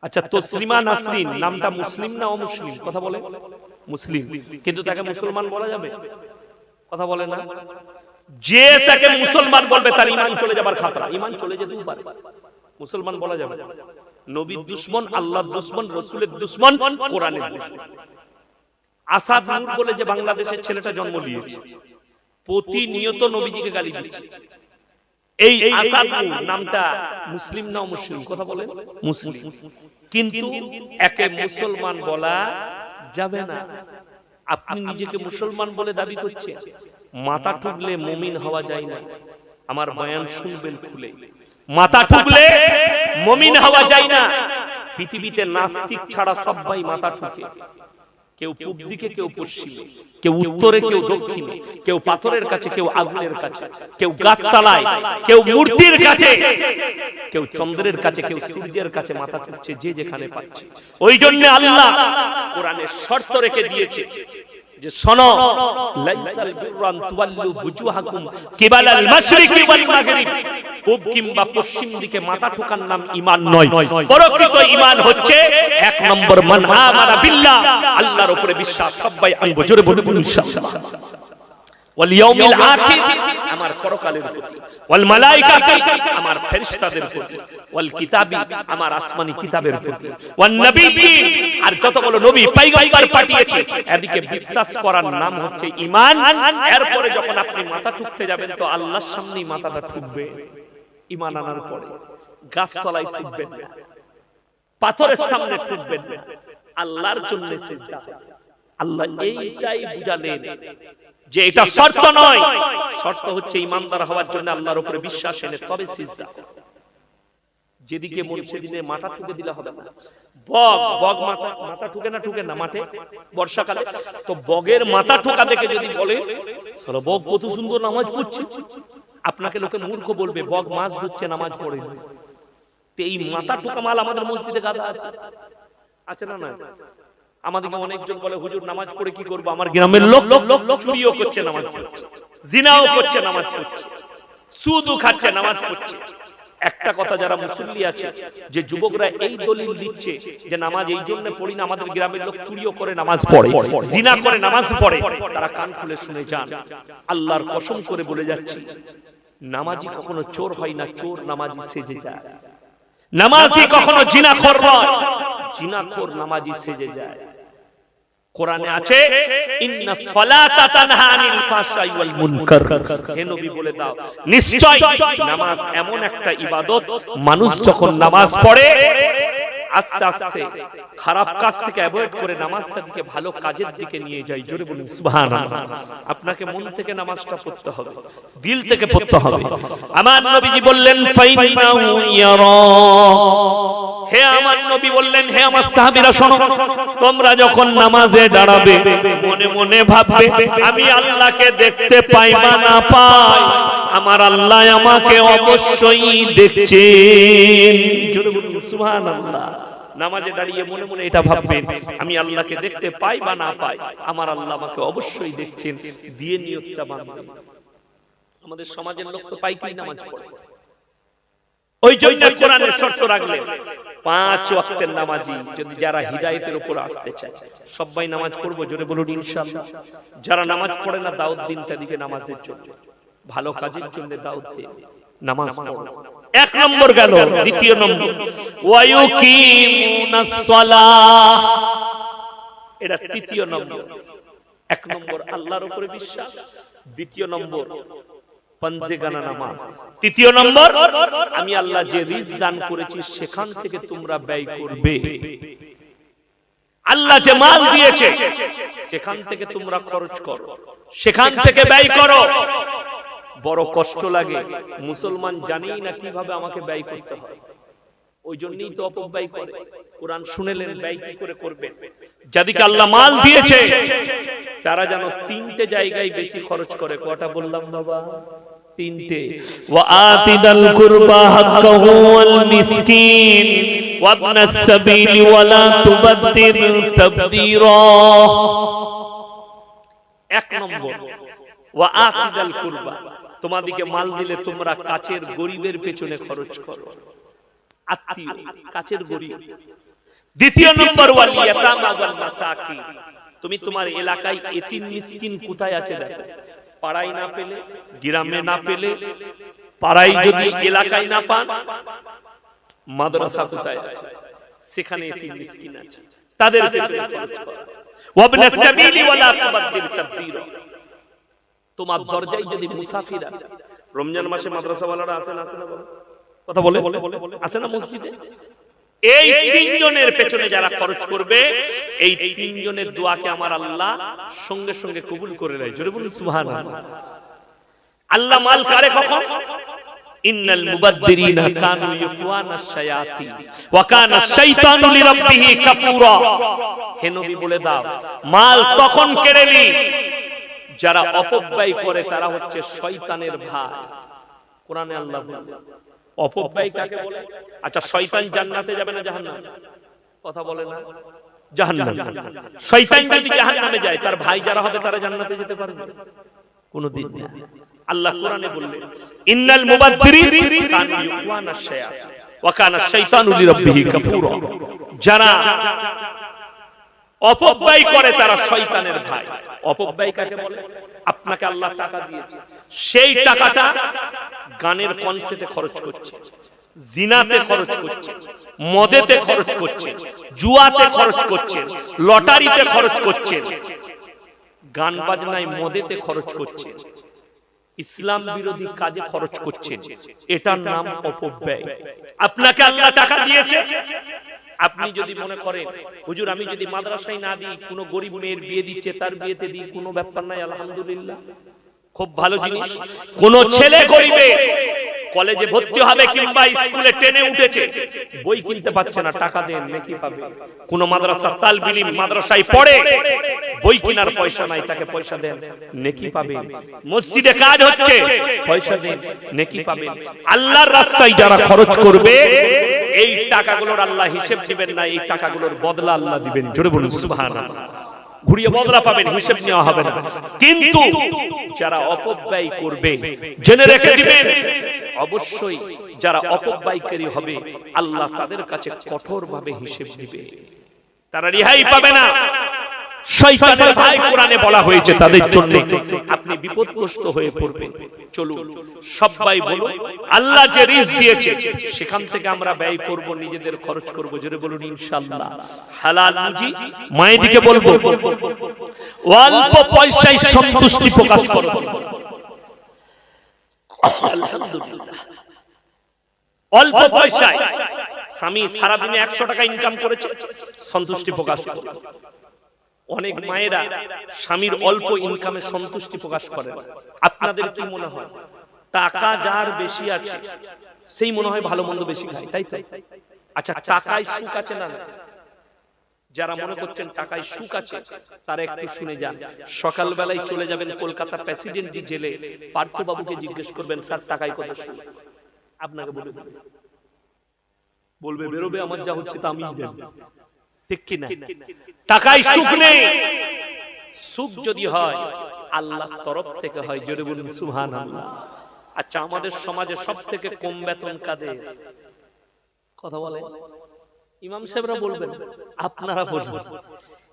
আচ্ছা, তসলিমা নাসরিন নামটা মুসলিম না অমুসলিম? কথা বলে মুসলিম, কিন্তু তাকে মুসলমান বলা যাবে? কথা বলে না। যে তাকে মুসলমান বলবে তার ঈমান চলে যাবার খাতরা, ঈমান চলে যেতেও পারে। মুসলমান বলা যাবে? নবীর দুশমন, আল্লাহর দুশমন, রাসূলের দুশমন, কোরআনের দুশমন। আসাদ নূর বলে যে বাংলাদেশের ছেলেটা জন্ম নিয়েছে, প্রতিনিয়ত নবীজিকে গালি দিচ্ছে। এই আসাদ নূর নামটা মুসলিম না মুসলিম? কথা বলেন মুসলিম, কিন্তু একে মুসলমান বলা যাবে না। আপনি নিজেকে মুসলমান বলে দাবি করছেন, মাথা ঠুকলে মুমিন হওয়া যায় না। আমার বয়ান শুনবেন খুলে, মাথা ঠুকলে মুমিন হওয়া যায় না। পৃথিবীতে নাস্তিক ছাড়া সবাই মাথা ঠুকে, কেউ পূব দিকে, কেউ পশ্চিমে, কেউ উত্তরে, কেউ দক্ষিণে, কেউ পাথরের কাছে, কেউ আগুনের কাছে, কেউ গাছতলায়, কেউ মূর্তির কাছে, কেউ চন্দ্রের কাছে, কেউ সূর্যের কাছে মাথা ঠুকছে, যে যেখানে পাচ্ছে। ওই জন্য আল্লাহ কোরআনে শর্ত রেখে দিয়েছে যে শোনো, লাইসাল বিররান তুওয়াল্লু বুজুহাকুম কিবালাল মাশরিকি ওয়াল মাগরিব, পূব কিংবা পশ্চিম দিকে মাথা ঠোকার নাম ঈমান নয়। প্রকৃত ঈমান হচ্ছে এক নম্বর মান আমানা বিল্লাহ, আল্লাহর উপরে বিশ্বাস। সবাই আনবো, জোরে বলুন ইনশাআল্লাহ। ওয়াল ইয়াউমিল আখির, আমার পরকালের প্রতি। ওয়াল মালাইকাতি, আমার ফেরেশতাদের প্রতি। ওয়াল কিতাবি, আমার আসমানি কিতাবের প্রতি। ওয়ান নবিয়্যিন, আর যতগুলো নবী পয়গম্বর পাঠিয়েছে এদিকে বিশ্বাস করার নাম হচ্ছে ঈমান। এরপরে যখন আপনি মাথা ঠুকতে যাবেন তো আল্লাহর সামনেই মাথাটা ঠুকবে। ঈমান আনার পরে গাছতলায় ঠুকবেন না, পাথরের সামনে ঠুকবেন না, আল্লাহর জন্য সিজদা। আল্লাহ এইটাই বুঝালেন যে এটা শর্ত নয়, শর্ত হচ্ছে ঈমানদার হওয়ার জন্য আল্লাহর উপরে বিশ্বাস এনে তবে সিজদা। যেদিকে মন সেদিকে মাথা ঠুকে দিলে হবে না। বগ মাথা ঠুকে না, ঠুকে না মাঠে বর্ষাকালে, তো বগের মাথা ঠোকা দেখে যদি বলে সালা বগ কত সুন্দর নামাজ পড়ছে, আপনাকে লোকে মূর্খ বলবে, বগ মাছ ধরছে নামাজ পড়ে। তো এই মাথা ঠোকা মাল আমাদের মসজিদে গাদা আছে, আছে না? না, আমাদেরকে অনেকজন বলে হুজুর নামাজ পড়ে কি করবো, আমার গ্রামের লোক চুরিও করছে নামাজ পড়ছে, জিনাও করছে নামাজ পড়ছে, সুদও খাচ্ছে নামাজ পড়ছে। একটা কথা যারা মুসল্লি আছে, যে যুবকরা এই দলিল দিচ্ছে যে নামাজ এই জন্য পড়ি না, আমাদের গ্রামের লোক চুরিও করে নামাজ পড়ে, জিনা করে নামাজ পড়ে, তারা কান খুলে শুনে যান। আল্লাহর কসম করে বলে যাচ্ছি, নামাজি কখনো চোর হয় না, চোর নামাজি সেজে যায়। নামাজি কখনো জিনাখোর নয়, জিনাখোর নামাজি সেজে যায়। কোরআনে আছে ইন্নাস সালাতা তানহা আনিল ফাহশাই ওয়াল মুনকার, হে নবী বলে দাও নিশ্চয় নামাজ এমন একটা ইবাদত, মানুষ যখন নামাজ পড়ে আস্তে আস্তে খারাপ কাজ থেকে অ্যাভয়েড করে নামাজটাকে ভালো কাজের দিকে নিয়ে যায়। জোরে বলুন সুবহানাল্লাহ। আপনাকে মন থেকে নামাজটা পড়তে হবে, দিল থেকে পড়তে হবে। আমার নবীজি বললেন ফাইন্নাহু ইয়ারা, হে আমার নবী বললেন, হে আমার সাহাবীরা শোনো, তোমরা যখন নামাজে দাঁড়াবে মনে মনে ভাববে আমি আল্লাহকে দেখতে পাই বা না পাই, আমার আল্লাহ আমাকে অবশ্যই দেখছেন। জোরে বলুন সুবহানাল্লাহ। নামাজে দাঁড়িয়ে মনে মনে এটা ভাববেন, আমি আল্লাহকে দেখতে পাই বা না পাই, আমার আল্লাহ আমাকে অবশ্যই দেখছেন, দিয়ে নিয়তটা বাঁধবেন। আমাদের সমাজের লোক তো পাইকারি নামাজ পড়ে, ওই জন্য কোরআনের শর্ত রাখলেন 5 ওয়াক্তের নামাজি যদি যারা হিদায়াতের উপর আসতে চায় সবাই নামাজ পড়বো। জোরে বলুন ইনশাআল্লাহ। যারা নামাজ পড়ে না দাওয়াত দিন তাদেরকে নামাজের জন্য, ভালো কাজের জন্য দাওয়াত দিন, নামাজ পড়ো। এক নম্বর গেল। দ্বিতীয় নম্বর ওয়ায়ুকিমুনাস সালাহ, এটা তৃতীয় নম্বর। এক নম্বর আল্লাহর উপরে বিশ্বাস, দ্বিতীয় নম্বর পঞ্জেগানা নামাজ, তৃতীয় নম্বর আমি আল্লাহ যে রিজক দান করেছি সেখান থেকে তোমরা ব্যয় করবে। আল্লাহ যে মাল দিয়েছে সেখান থেকে তোমরা খরচ করো, সেখান থেকে ব্যয় করো। বড় কষ্ট লাগে, মুসলমান জানেই না কিভাবে আমাকে ব্যয় করতে হয়, ওই জন্যই তো অপব্যয় করে। কোরআন শুনেলেন ব্যয় কি করে করবেন। যাদেরকে আল্লাহ মাল দিয়েছে তারা যেন 3টে জায়গায় বেশি খরচ করে। কয়টা বললাম বাবা? 3টে। ওয়া আতিদাল কুরবা হাক্কাহু ওয়াল মিসকিন ওয়া ইবনাস সাবিলি ওয়া লা তুবাদ্দির তাবদীরা। এক নম্বর ওয়া আতিদাল কুরবা, তোমাদেরকে মাল দিলে তোমরা কাছের গরিবের পেছনে খরচ করো। আত্মীয়, কাছের গরিব, দ্বিতীয় নম্বর ওয়াল ইয়াতামা ওয়াল মাসাকিন, তুমি তোমার এলাকায় এতিম মিসকিন কোথায় আছে দেখো। পাড়ায় না পেলে, গ্রামে না পেলে, পাড়ায় যদি এলাকায় না পান, মাদ্রাসা কোথায় আছে সেখানে এতিম মিসকিন আছে, তাদের পেছনে খরচ করো। ওয়াবনাস সাবিলি ওয়ালা তুবাদদিল তাবদীরা, তোমার দরজায় যদি মুসাফির আছে, রমজান মাসে মাদ্রাসাওয়ালারা আসেন, আসে না? কথা বলে আসে না মসজিদে? এই তিনজনের পেছনে যারা খরচ করবে, এই তিনজনের দোয়াকে আমার আল্লাহ সঙ্গে সঙ্গে কবুল করে নেয়। জোরে বলুন সুবহানাল্লাহ। আল্লাহ মাল কারে কখন? ইন্নাল মুবাদদিরিনা কানু ইখওয়ানাশ শায়াতিন ওয়া কানা শাইতানু লিরাব্বিহি কাফুরা। হে নবী বলে দাও, মাল তখন কেড়ে নি যারা অপব্যয় করে তারা হচ্ছে শয়তানের ভাই। কোরআনে আল্লাহ বলে অপব্যয় কাকে বলে? আচ্ছা, শয়তান জান্নাতে যাবে না জাহান্নামে? কথা বলে না? জাহান্নামে। শয়তান যদি জাহান্নামে যায়, তার ভাই যারা হবে তারা জান্নাতে যেতে পারবে? কোনদিন না। আল্লাহ কোরআনে বললেন ইন্নাল মুবাদদিরিন কানু ইখওয়ানাশ শায়াতিন ওয়া কানা শাইতানু লিরাব্বিহি কাফুরা। যারা অপব্যয় করে তারা শয়তানের ভাই। অপব্যয় কাকে বলে? আপনাকে আল্লাহ টাকা দিয়েছে, সেই টাকাটা গানের কনসার্টে খরচ করছে, জিনাতে খরচ করছে, মদেতে খরচ করছে, জুয়াতে খরচ করছে, লটারিতে খরচ করছে, গান বাজনায় মদেতে খরচ করছে, ইসলাম বিরোধী কাজে খরচ করছে। এটার নাম অপব্যয়। আপনাকে আল্লাহ টাকা দিয়েছে, আপনি যদি মনে করেন হুজুর আমি যদি মাদ্রাসায় না দিই, কোনো গরিব মেয়ের বিয়ে দিচ্ছে তার বিয়েতে দিই, কোনো ব্যাপার নাই, আলহামদুলিল্লাহ, খুব ভালো জিনিস। কোন ছেলে গরিবে কলেজে ভর্তি হবে কিংবা স্কুলে টেনে উঠেছে, বই কিনতে পারছে না, টাকা দেন, নেকি পাবে। কোন মাদ্রাসা তালবিল ইলম মাদ্রাসায় পড়ে, বই কেনার পয়সা নাই, তাকে পয়সা দেন, নেকি পাবেন। মসজিদে কাজ হচ্ছে, পয়সা দেন, নেকি পাবেন। আল্লাহর রাস্তায় যারা খরচ করবে, এই টাকাগুলোর আল্লাহ হিসেব দিবেন না, এই টাকাগুলোর বদলা আল্লাহ দিবেন। জোরে বলুন সুবহানাল্লাহ। ঘুরিয়ে বদলা পাবেন, হিসেব নেওয়া হবে না। কিন্তু যারা অপব্যয় করবে, জেনে রেখে দিবেন, অবশ্যই যারা অপব্যয়কারী হবে আল্লাহ তাদের কাছে কঠোরভাবে হিসেব দিবে, তারা রেহাই পাবে না। শয়তানের ভাই কোরআনে বলা হয়েছে, তাদের জন্য আপনি বিপদগ্রস্ত হয়ে পড়বেন। চলুন সবাই বলুন, আল্লাহ যে রিজিক দিয়েছে সেখান থেকে আমরা ব্যয় করব, নিজেদের খরচ করব। জোরে বলুন ইনশাআল্লাহ। হালাল রুজি। মায়েদিকে বলবো অল্প পয়সায় সন্তুষ্টি প্রকাশ করো। আলহামদুলিল্লাহ, অল্প পয়সায় স্বামী সারাদিনে 100 টাকা ইনকাম করেছে, সন্তুষ্টি প্রকাশ করো। অনেক মায়েরা স্বামীর অল্প ইনকামে সন্তুষ্টি প্রকাশ করে। আপনাদের কি মনে হয় টাকা যার বেশি আছে সেই মনে হয় ভালো মন্দ বেশি খায়, তাই তো? আচ্ছা, টাকায় সুখ আছে না? যারা মনে করছেন টাকায় সুখ আছে তারা একটু শুনে যান। সকালবেলায় চলে যাবেন কলকাতা প্রেসিডেন্সি জেলে, পার্থ বাবুকে জিজ্ঞেস করবেন স্যার টাকায় কত সুখ, আপনাকে বলবে বেরোবে আমার যা হচ্ছে তা আমিই দেব, ঠিক কি না? টাকায় সুখ নেই। সুখ যদি হয় আল্লাহর তরফ থেকে হয়। জোরে বলুন সুবহানাল্লাহ। আচ্ছা, আমাদের সমাজে সবথেকে কম বেতন কাদের? কথা বলে ইমাম সাহেবরা বলবেন, আপনারা বলবেন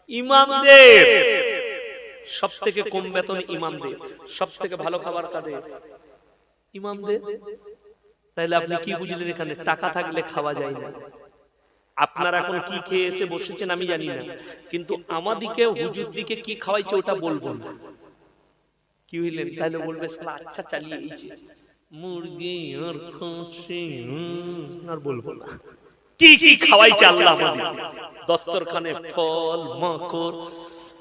ইমামদের। সবথেকে কম বেতন ইমামদের। সবথেকে ভালো খাবার কাদের? ইমামদের। তাইলে আপনি কি বুঝলেন এখানে? টাকা থাকলে খাওয়া যায় না। আপনারা এখন কি খেয়ে এসে বসেছেন আমি জানি না, কিন্তু আমাদিকে হুজুর দিকে কি খাওয়াইছে ওটা বলবো না। কি হইলেন? তাইলে বলবে শালা আচ্ছা চালিয়ে এইছে মুরগি আর খাসি, আর বলবো না। কি কি খাওয়াইছে আল্লাহ আমাদের। দস্তরখানে ফল মাকড়,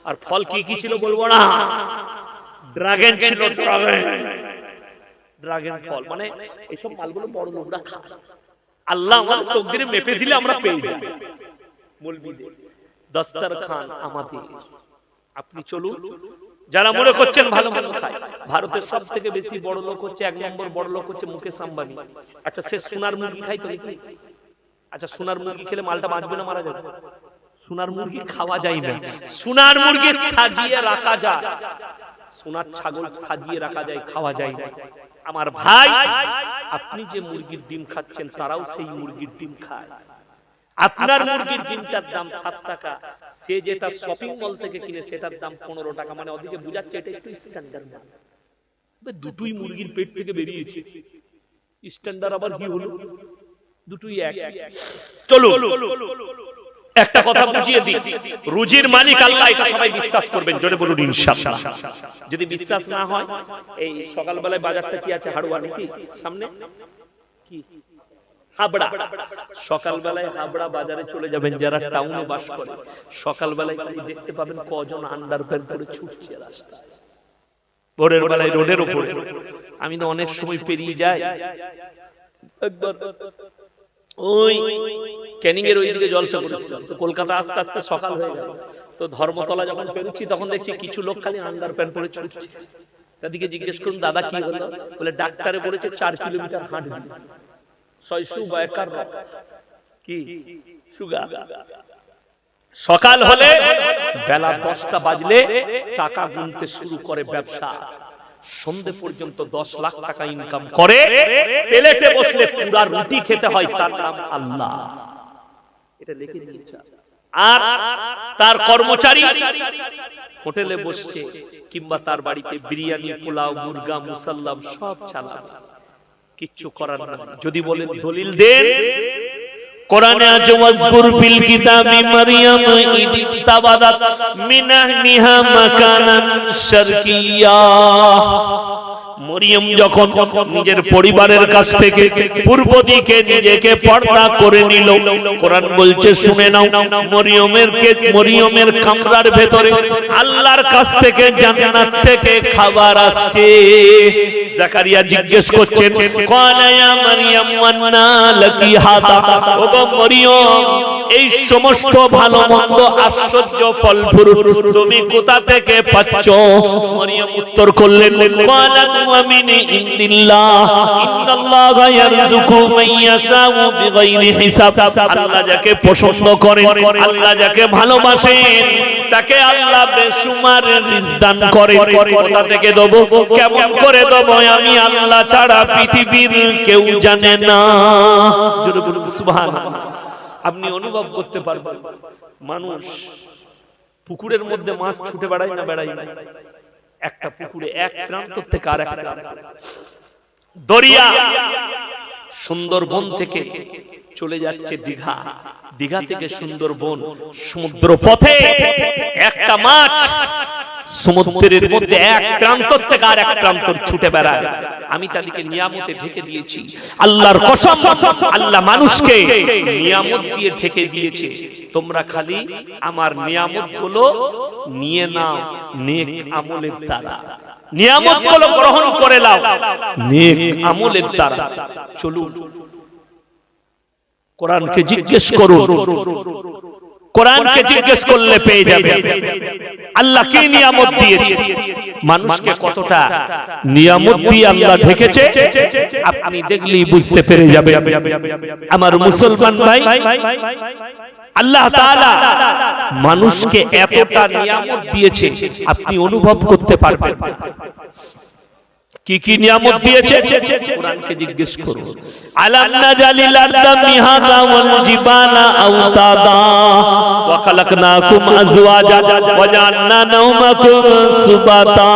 আর ফল কি কি ছিল বলবো না। ড্রাগন ছিল, ড্রাগন ফল, মানে এইসব মালগুলো বড় লোকরা খায়। আল্লাহ আমাদের তকদিরে মেপে দিলে আমরা পেয়ে যাই। মৌলবীদের দস্তরখান আমাদের। আপনি চলুন, যারা মনে করছেন ভালো ভালো খায়, ভারতের সব থেকে বেশি বড় লোক হচ্ছে, 1 নম্বর বড় লোক হচ্ছে মুকেশ আম্বানি। আচ্ছা, সে সোনার মুরগি খাই তো নাকি? আচ্ছা, সোনার মুরগি খেলে মালটা বাঁচবে না মারা যাবে? সোনার মুরগি খাওয়া যায় না। সোনার মুরগি সাজিয়ে রাখা যায়, সোনার ছাগল সাজিয়ে রাখা যায়, খাওয়া যায় না। আমার ভাই, আপনি যে মুরগির ডিম খাচ্ছেন তারাও সেই মুরগির ডিম খায়। আপনার মুরগির ডিমটার দাম 7 টাকা, সে যেটা শপিং মল থেকে কিনে সেটার দাম 15 টাকা, মানে ওদিকে বুঝাচ্ছে এটা একটু স্ট্যান্ডার্ড না। দুটোই মুরগির পেট থেকে বেরিয়েছে, স্ট্যান্ডার্ড আবার কি হলো? দুটোই এক। চলো একটা কথা বুঝিয়ে দিই, রুজির মালিক আল্লাহ, এটা সবাই বিশ্বাস করবেন, জোরে বলুন ইনশাআল্লাহ। যদি বিশ্বাস না হয়, এই সকালবেলায় বাজারটা কি আছে, হাড়ুয়া নাকি সামনে, কি হাবড়া, সকালবেলায় হাবড়া বাজারে চলে যাবেন যারা টাউনে বাস করে, সকালবেলায় দেখতে পাবেন কজন আন্ডারপ্যান্ট পরে ছুটছে রাস্তায়, ভোরের বেলায় রোডের উপরে। আমি তো অনেক সময় পেরিয়ে যাই, একবার ওই ক্যানিং এর ওইদিকে জলসা করেছিল, তো কলকাতা আস্তে আস্তে সকাল হয়ে গেল, তো ধর্মতলা যখন পেরোচ্ছি তখন দেখছি কিছু লোক খালি আন্ডারপ্যান্ট পরে ছুটছে। তাদেরকে জিজ্ঞেস করুন দাদা কি হলো, বলে ডাক্তারে বলেছে 4 কিলোমিটার হাঁটবি, 600 কি সুগার। সকাল হলে বেলা 10টা বাজলে টাকা গুনতে শুরু করে ব্যবসা, সন্ধ্যে পর্যন্ত 10 লাখ টাকা ইনকাম করে, প্লেটে বসলে পুরা রুটি খেতে হয়, তার নাম আল্লাহ। এটা লিখে দিয়েছে। আর তার কর্মচারী হোটেলে বসছে, কিংবা তার বাড়িতে বিরিয়ানি, পোলাও, মুরগা, মুসাল্লাম সব চালান, কিচ্ছু করার না। যদি বলেন দলিল দেন, কোরআনে আছে ওয়াজকুর ফিল কিতাবি মারইয়াম ইদ তাবাদাত মিন আহলিহা মাকানান শারকিয়্যা। মরিয়ম যখন নিজের পরিবারের কাছ থেকে পূর্ব দিকে নিজেকে পর্দা করে নিল, কোরআন বলছে শুনে নাও, মরিয়মের কামরার ভেতরে আল্লাহর কাছ থেকে জান্নাত থেকে খাবার আসছে। জাকারিয়া জিজ্ঞেস করছেন, ক্বালা ইয়া মারইয়াম ওয়ান্না লাকি হাদা, ওগো মরিয়ম, এই সমস্ত ভালো মন্দ আশ্চর্য ফল ফ্রুট তুমি কোথা থেকে পাচ্ছ? মরিয়ম উত্তর করলেন, ক্বালা মিন ইনদিল্লাহ ইন্নাল্লাহা ইয়ারযুকু মান ইয়াশাউ বিগাইরি হিসাব। আল্লাহ যাকে পছন্দ করেন, আল্লাহ যাকে ভালোবাসেন, তাকে আল্লাহ বেশুমার রিজক দান করেন। কোথা থেকে দেব, কেমন করে দেব, আমি আল্লাহ ছাড়া পৃথিবীর কেউ জানে না। জোরে বলুন সুবহানাল্লাহ। আপনি অনুভব করতে পারবেন, মানুষ পুকুরের মধ্যে মাছ ছুটে বেড়ায় না, বেড়ায় না, একটা পুকুরে এক প্রান্ত থেকে আর একটা দরিয়া, সুন্দরবন থেকে চলে যাচ্ছে দীঘা, দীঘা থেকে সুন্দরবন, সমুদ্র পথে একটা মাছ সমুদ্রের মধ্যে এক প্রান্ত থেকে আর এক প্রান্ত ছুটে বেড়ায়। আমি তাদেরকে নিয়ামতে ঢেকে দিয়েছি, আল্লাহর কসম, আল্লাহ মানুষকে নিয়ামত দিয়ে ঢেকে দিয়েছে। তোমরা খালি আমার নিয়ামতগুলো নিয়ে নাও নেক আমলের দ্বারা, নিয়ামতগুলো গ্রহণ করে নাও নেক আমলের দ্বারা। চলুন কোরআনকে জিজ্ঞেস করুন, কোরআনকে জিজ্ঞেস করলে পেয়ে যাবে আল্লাহ কি নিয়ামত দিয়েছে, মানুষকে কতটা নিয়ামত দিয়ে আল্লাহ ঢেকেছে, আপনি দেখলেই বুঝতে পেরে যাবে। আমার মুসলমান ভাই, আল্লাহ তাআলা মানুষকে এতটা নিয়ামত দিয়েছে, আপনি অনুভব করতে পারবেন। কি কি নিয়ামত দিয়েছে কোরআনকে জিজ্ঞেস করুন। আলাম নাজালিল আরদা মিহাদা ওয়াল জিবালা আওতাদা ওয়া খালাকনাকুম আজওয়াজা ওয়া জাআলনা নাওমাকুম সুবাতা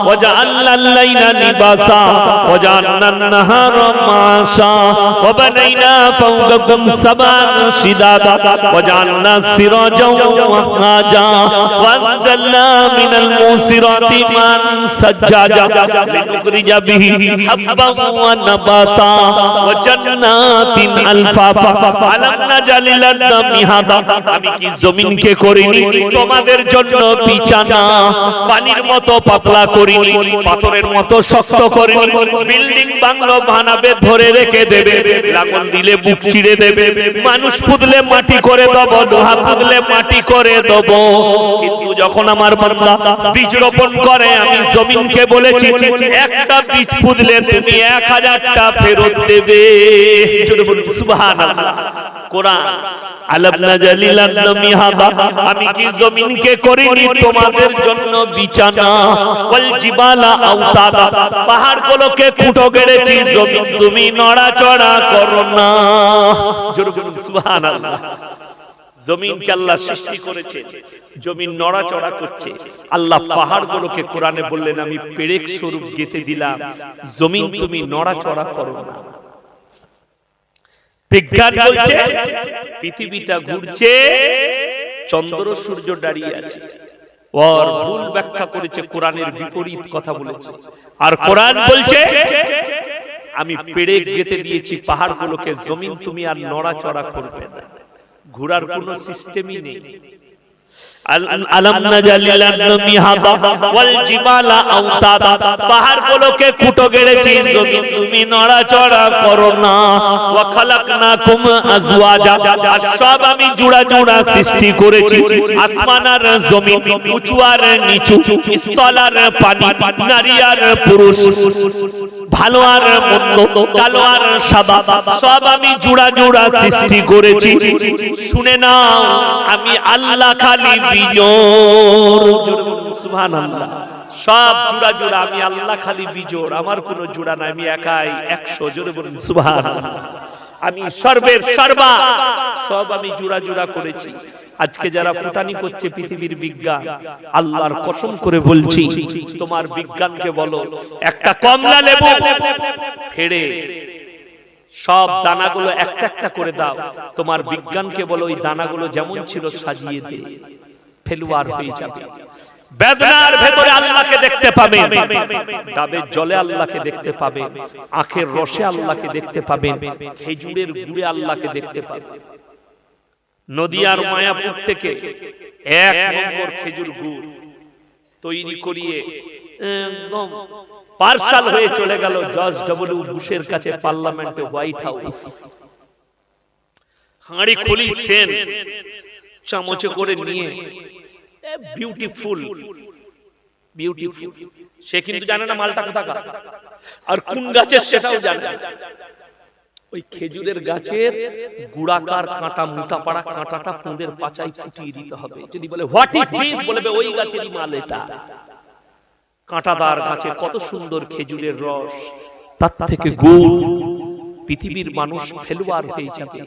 ওয়া জাআলনাল লাইলা লিবাসা ওয়া জাআলনান নাহারা মাআশা ওয়া বানাইনা ফাওকাকুম সাবান শিদাদা ওয়া জাআলনা সিরাজাও ওয়া হাজা ওয়া আনজালনা মিনাল মুসিরাতি মান সাজ্জাজা نخرج به حبا ونباتا وجنات الفافا ألم نجعل الأرض مهادا। আমি কি জমিনকে করিনি তোমাদের জন্য বিছানা, পানির মতো পাতলা করিনি, পাথরের মতো শক্ত করিনি। বিল্ডিং বাংলো বানাবে ধরে রেখে দেবে, লাঙল দিলে বুক চিড়ে দেবে, মানুষ পুতলে মাটি করে দেব, লোহা পুতলে মাটি করে দেব। কিন্তু যখন আমার বান্দা বীজ রোপণ করে, আমি জমিনকে বলেছি একটা বীজ পুঁতলে তুমি 1000টা ফেরত দেবে। সুবহানাল্লাহ। কোরআন। আলাম নাজালিল আরদ মিহাদা, আমি কি জমিনকে করিনি তোমাদের জন্য বিছানা, ওয়াল জিবালা আওতাদা, পাহাড়গুলোকে খুঁটো গেড়েছি জমিন তুমি নড়াচড়া করো না। জোরে বলুন সুবহানাল্লাহ। জমিনকে আল্লাহ সৃষ্টি করেছে, জমিন নড়াচড়া করছে। আল্লাহ পাহাড়গুলোকে কোরআনে বললেন আমি পেরেক স্বরূপ গেঁথে দিলাম, জমিন তুমি নড়াচড়া করো না। বিজ্ঞান বলছে পৃথিবীটা ঘুরছে, চন্দ্র সূর্য দাঁড়িয়ে আছে। ওর ভুল ব্যাখ্যা করেছে, কোরআনের বিপরীত কথা বলেছে। আর কোরআন বলছে আমি পেরেক গেঁথে দিয়েছি পাহাড়গুলোকে, জমিন তুমি আর নড়াচড়া করবে না। ঘোরার কোনো সিস্টেমই নেই। আলাম নাজালিল আরদ মিহাদা ওয়াল জিবালা আওতাদা, পাহাড়গুলোকে খুঁটো গেড়েছি জমিন তুমি নড়াচড়া করো না। ওয়া খালাকনাকুম আজওয়াজা, আর সব আমি জোড়া জোড়া সৃষ্টি করেছি। আসমান আর জমিন, উঁচু আর নিচু, স্থল আর পানি, নারী আর পুরুষ, ভালো আর মন্দ, কালো আর সাদা, সব আমি জোড়া জোড়া সৃষ্টি করেছি। শুনে নাও আমি আল্লাহ খালি বিজোড়। সুবহানাল্লাহ। সব জোড়া জোড়া, আমি আল্লাহ খালি বিজোড়, আমার কোনো জোড়া নাই, আমি একাই 100। জোরে বলুন সুবহানাল্লাহ। আমি সর্বের সর্বা, সব আমি জোড়া জোড়া করেছি। আজকে যারা ফুটানি করছে পৃথিবীর বিজ্ঞান, আল্লাহর কসম করে বলছি তোমার বিজ্ঞানকে বলো একটা কমলা লেবু ফেড়ে সব দানাগুলো একটা একটা করে দাও। তোমার বিজ্ঞানকে বলো ওই দানাগুলো যেমন ছিল সাজিয়ে দে, ফেলুয়ার হয়ে যাবে। বেদনার ভেতরে আল্লাহকে দেখতে পাবে, ডাবের জলে আল্লাহকে দেখতে পাবে, আখের রসে আল্লাহকে দেখতে পাবে, খেজুরের গুড়ে আল্লাহকে দেখতে পাবে। নদিয়ার মায়াপুর থেকে 1 নম্বর খেজুর গুড় তৈরি করিয়ে একদম পার্সাল হয়ে চলে গেল জর্জ ডব্লিউ বুশের কাছে, পার্লামেন্টে, হোয়াইট হাউস। হাঁড়ি খুলি সেন চামচে করে নিয়ে বিউটিফুল বিউটিফুল, সে কিন্তু জানে না মালটা কোথাকার আর কোন গাছের সেটাও জানে না। ওই খেজুরের গাছের গুড়াকার কাঁটা, মোটা পাড়া কাঁটাটা পুঁদের পাচায় ফুটিয়ে দিতে হবে। যদি বলে হোয়াট ইজ দিস, বলবে ওই গাছেরই মাল এটা। কাঁটাদার গাছে কত সুন্দর খেজুরের রস, তার থেকে গুড়। পৃথিবীর মানুষ ফেলুয়ার হয়ে যাবে।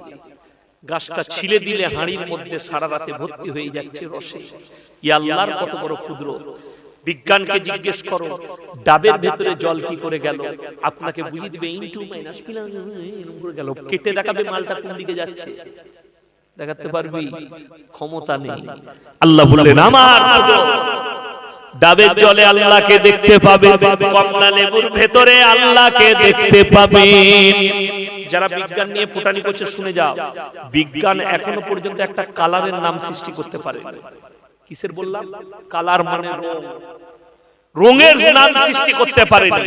গাছটা ছিলে দিলে হাঁড়ির মধ্যে সারা রাতে ভর্তি হয়ে যাচ্ছে রসে। ইয়া আল্লাহর কত বড় ক্ষুদ্র। বিজ্ঞানকে জিজ্ঞেস করো ডাবের ভেতরে জল কি করে গেল, আপনাকে বুঝিয়ে দিবে ইনটু মাইনাস প্লাস গেল। কেটে দেখাবে মালটা কোন দিকে যাচ্ছে, দেখাতে পারবি? ক্ষমতা নেই। আল্লাহ বললেন আমার ক্ষুদ্র। ডাবের জলে আল্লাহকে দেখতে পাবে, কমলা লেবুর ভেতরে আল্লাহকে দেখতে পাবেন। যারা বিজ্ঞান নিয়ে ফুটানি করছে শুনে যাও, বিজ্ঞান এখনো পর্যন্ত একটা কালারের নাম সৃষ্টি করতে পারে। কিসের বললাম? কালার মানে রং। রঙের নাম সৃষ্টি করতে পারেনি।